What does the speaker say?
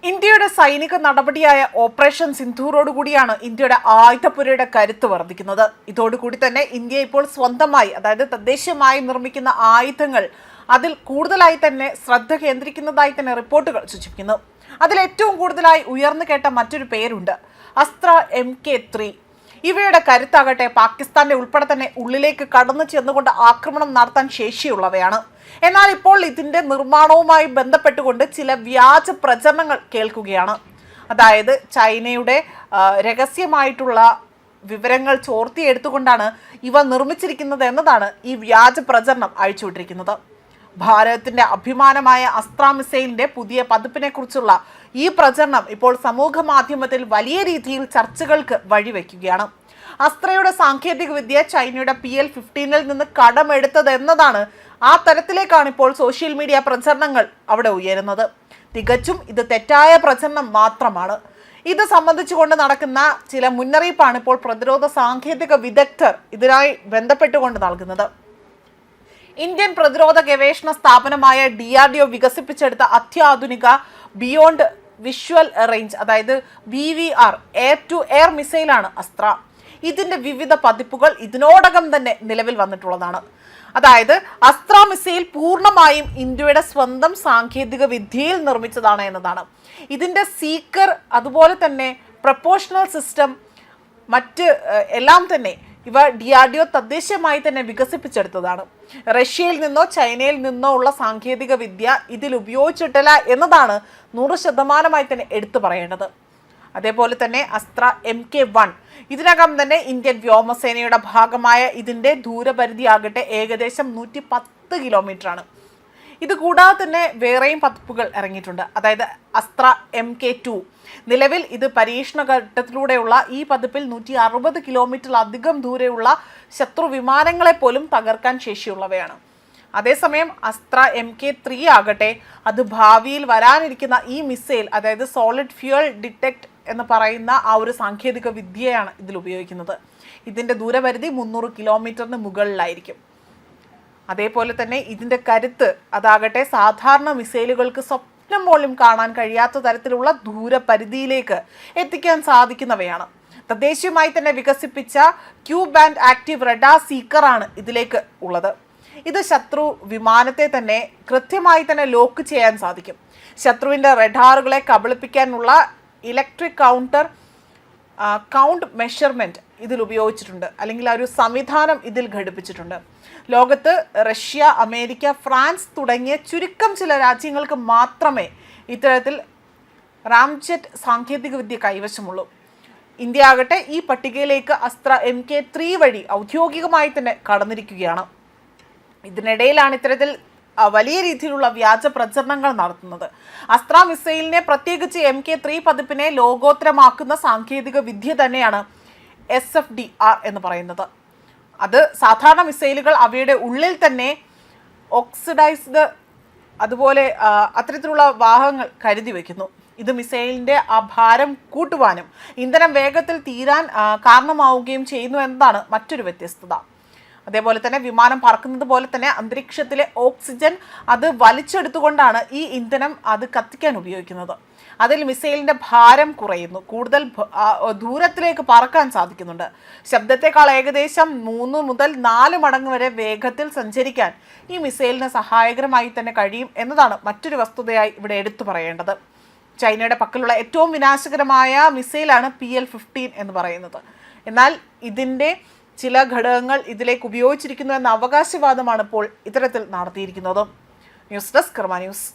ഇന്ത്യയുടെ സൈനിക നടപടിയായ ഓപ്പറേഷൻ സിന്ധൂറോടുകൂടിയാണ് ഇന്ത്യയുടെ ആയുധപ്പുരയുടെ കരുത്ത് വർദ്ധിക്കുന്നത്. ഇതോടുകൂടി തന്നെ ഇന്ത്യ ഇപ്പോൾ സ്വന്തമായി, അതായത് തദ്ദേശീയമായി നിർമ്മിക്കുന്ന ആയുധങ്ങൾ അതിൽ കൂടുതലായി തന്നെ ശ്രദ്ധ കേന്ദ്രീകരിക്കുന്നതായി തന്നെ റിപ്പോർട്ടുകൾ സൂചിപ്പിക്കുന്നു. അതിൽ ഏറ്റവും കൂടുതലായി ഉയർന്നു കേട്ട മറ്റൊരു പേരുണ്ട്, അസ്ത്ര MK3. ഇവയുടെ കരുത്താകട്ടെ പാകിസ്ഥാന്റെ ഉൾപ്പെടെ തന്നെ ഉള്ളിലേക്ക് കടന്നു ചെന്നുകൊണ്ട് ആക്രമണം നടത്താൻ ശേഷിയുള്ളവയാണ്. എന്നാൽ ഇപ്പോൾ ഇതിന്റെ നിർമ്മാണവുമായി ബന്ധപ്പെട്ടുകൊണ്ട് ചില വ്യാജ പ്രചരണങ്ങൾ കേൾക്കുകയാണ്. അതായത് ചൈനയുടെ രഹസ്യമായിട്ടുള്ള വിവരങ്ങൾ ചോർത്തിയെടുത്തുകൊണ്ടാണ് ഇവ നിർമ്മിച്ചിരിക്കുന്നത് എന്നതാണ് ഈ വ്യാജ പ്രചരണം അഴിച്ചുവിട്ടിരിക്കുന്നത്. ഭാരതത്തിന്റെ അഭിമാനമായ അസ്ത്ര മിസൈലിന്റെ പുതിയ പതിപ്പിനെ കുറിച്ചുള്ള ഈ പ്രചരണം ഇപ്പോൾ സമൂഹ മാധ്യമത്തിൽ വലിയ രീതിയിൽ ചർച്ചകൾക്ക് വഴിവെക്കുകയാണ്. അസ്ത്രയുടെ സാങ്കേതിക വിദ്യ ചൈനയുടെ PL-15 നിന്ന് കടമെടുത്തത് എന്നതാണ്. ആ തരത്തിലേക്കാണ് ഇപ്പോൾ സോഷ്യൽ മീഡിയ പ്രചരണങ്ങൾ അവിടെ ഉയരുന്നത്. തികച്ചും ഇത് തെറ്റായ പ്രചരണം മാത്രമാണ്. ഇത് സംബന്ധിച്ചുകൊണ്ട് നടക്കുന്ന ചില മുന്നറിയിപ്പാണ് ഇപ്പോൾ പ്രതിരോധ സാങ്കേതിക വിദഗ്ധർ ഇതിനായി ബന്ധപ്പെട്ടുകൊണ്ട് നൽകുന്നത്. ഇന്ത്യൻ പ്രതിരോധ ഗവേഷണ സ്ഥാപനമായ DRDO വികസിപ്പിച്ചെടുത്ത അത്യാധുനിക ബിയോണ്ട് വിഷ്വൽ റേഞ്ച്, അതായത് BVR എയർ ടു എയർ മിസൈലാണ് അസ്ത്ര. ഇതിന്റെ വിവിധ പതിപ്പുകൾ ഇതിനോടകം തന്നെ നിലവിൽ വന്നിട്ടുള്ളതാണ്. അതായത് അസ്ത്ര മിസൈൽ പൂർണ്ണമായും ഇന്ത്യയുടെ സ്വന്തം സാങ്കേതിക വിദ്യയിൽ നിർമ്മിച്ചതാണ് എന്നതാണ്. ഇതിന്റെ സീക്കർ, അതുപോലെ തന്നെ പ്രൊപ്പോഷണൽ സിസ്റ്റം, മറ്റ് എല്ലാം തന്നെ ഇവ DRDO തദ്ദേശീയമായി തന്നെ വികസിപ്പിച്ചെടുത്തതാണ്. റഷ്യയിൽ നിന്നോ ചൈനയിൽ നിന്നോ ഉള്ള സാങ്കേതിക വിദ്യ ഇതിൽ ഉപയോഗിച്ചിട്ടില്ല എന്നതാണ് 100% തന്നെ എടുത്തു പറയേണ്ടത്. അതേപോലെ തന്നെ അസ്ത്ര MK1 ഇതിനകം തന്നെ ഇന്ത്യൻ വ്യോമസേനയുടെ ഭാഗമായ ഇതിൻ്റെ ദൂരപരിധി ആകട്ടെ ഏകദേശം 110 കിലോമീറ്ററാണ്. ഇത് കൂടാതെ തന്നെ വേറെയും പതിപ്പുകൾ ഇറങ്ങിയിട്ടുണ്ട്. അതായത് അസ്ത്ര MK2 നിലവിൽ ഇത് പരീക്ഷണ ഘട്ടത്തിലൂടെയുള്ള ഈ പതിപ്പിൽ 160 കിലോമീറ്ററിലധികം ദൂരെയുള്ള ശത്രു വിമാനങ്ങളെ പോലും തകർക്കാൻ ശേഷിയുള്ളവയാണ്. അതേസമയം അസ്ത്ര MK3 ആകട്ടെ അത് ഭാവിയിൽ വരാനിരിക്കുന്ന ഈ മിസൈൽ, അതായത് സോളിഡ് ഫ്യൂവൽ ഡിറ്റക്ട് എന്ന് പറയുന്ന ആ ഒരു സാങ്കേതിക വിദ്യയാണ് ഇതിൽ ഉപയോഗിക്കുന്നത്. ഇതിൻ്റെ ദൂരപരിധി 300 കിലോമീറ്ററിന് മുകളിലായിരിക്കും. അതേപോലെ തന്നെ ഇതിൻ്റെ കരുത്ത് അതാകട്ടെ സാധാരണ മിസൈലുകൾക്ക് സ്വപ്നം പോലും കാണാൻ കഴിയാത്ത തരത്തിലുള്ള ദൂരപരിധിയിലേക്ക് എത്തിക്കാൻ സാധിക്കുന്നവയാണ്. തദ്ദേശീയമായി തന്നെ വികസിപ്പിച്ച Q-ബാൻഡ് ആക്റ്റീവ് റഡാർ സീക്കറാണ് ഇതിലേക്ക് ഉള്ളത്. ഇത് ശത്രു വിമാനത്തെ തന്നെ കൃത്യമായി തന്നെ ലോക്ക് ചെയ്യാൻ സാധിക്കും. ശത്രുവിൻ്റെ റഡാറുകളെ കബളിപ്പിക്കാനുള്ള ഇലക്ട്രിക് കൗണ്ട് മെഷർമെൻറ്റ് ഇതിൽ ഉപയോഗിച്ചിട്ടുണ്ട്, അല്ലെങ്കിൽ ആ ഒരു സംവിധാനം ഇതിൽ ഘടിപ്പിച്ചിട്ടുണ്ട്. ലോകത്ത് റഷ്യ, അമേരിക്ക, ഫ്രാൻസ് തുടങ്ങിയ ചുരുക്കം ചില രാജ്യങ്ങൾക്ക് മാത്രമേ ഇത്തരത്തിൽ റാംജെറ്റ് സാങ്കേതികവിദ്യ കൈവശമുള്ളൂ. ഇന്ത്യ ആകട്ടെ ഈ പട്ടികയിലേക്ക് അസ്ത്ര MK3 വഴി ഔദ്യോഗികമായി തന്നെ കടന്നിരിക്കുകയാണ്. ഇതിനിടയിലാണ് ഇത്തരത്തിൽ വലിയ രീതിയിലുള്ള വ്യാജ പ്രചരണങ്ങൾ നടത്തുന്നത്. അസ്ത്ര മിസൈലിനെ, പ്രത്യേകിച്ച് MK3 പതിപ്പിനെ ലോകോത്തരമാക്കുന്ന സാങ്കേതിക വിദ്യ തന്നെയാണ് SFDR എന്ന് പറയുന്നത്. അത് സാധാരണ മിസൈലുകൾ അവയുടെ ഉള്ളിൽ തന്നെ ഓക്സിഡൈസ്ഡ്, അതുപോലെ അത്തരത്തിലുള്ള വാഹകങ്ങൾ കരുതി വയ്ക്കുന്നു. ഇത് മിസൈലിൻ്റെ ആ ഭാരം കൂട്ടുവാനും ഇന്ധനം വേഗത്തിൽ തീരാൻ കാരണമാവുകയും ചെയ്യുന്നു എന്നതാണ് മറ്റൊരു വ്യത്യസ്തത. അതേപോലെ തന്നെ വിമാനം പറക്കുന്നത് പോലെ തന്നെ അന്തരീക്ഷത്തിലെ ഓക്സിജൻ അത് വലിച്ചെടുത്തുകൊണ്ടാണ് ഈ ഇന്ധനം അത് കത്തിക്കാൻ ഉപയോഗിക്കുന്നത്. അതിൽ മിസൈലിൻ്റെ ഭാരം കുറയുന്നു, കൂടുതൽ ദൂരത്തിലേക്ക് പറക്കാൻ സാധിക്കുന്നുണ്ട്. ശബ്ദത്തെക്കാൾ ഏകദേശം 3 മുതൽ 4 മടങ്ങ് വരെ വേഗത്തിൽ സഞ്ചരിക്കാൻ ഈ മിസൈലിന് സഹായകരമായി തന്നെ കഴിയും എന്നതാണ് മറ്റൊരു വസ്തുതയായി ഇവിടെ എടുത്തു പറയേണ്ടത്. ചൈനയുടെ പക്കലുള്ള ഏറ്റവും വിനാശകരമായ മിസൈലാണ് PL-15 എന്ന് പറയുന്നത്. എന്നാൽ ഇതിൻ്റെ ചില ഘടകങ്ങൾ ഇതിലേക്ക് ഉപയോഗിച്ചിരിക്കുന്നു എന്ന അവകാശവാദമാണ് ഇപ്പോൾ ഇത്തരത്തിൽ നടത്തിയിരിക്കുന്നത്. ന്യൂസ് ഡെസ്ക് കർമ്മ ന്യൂസ്.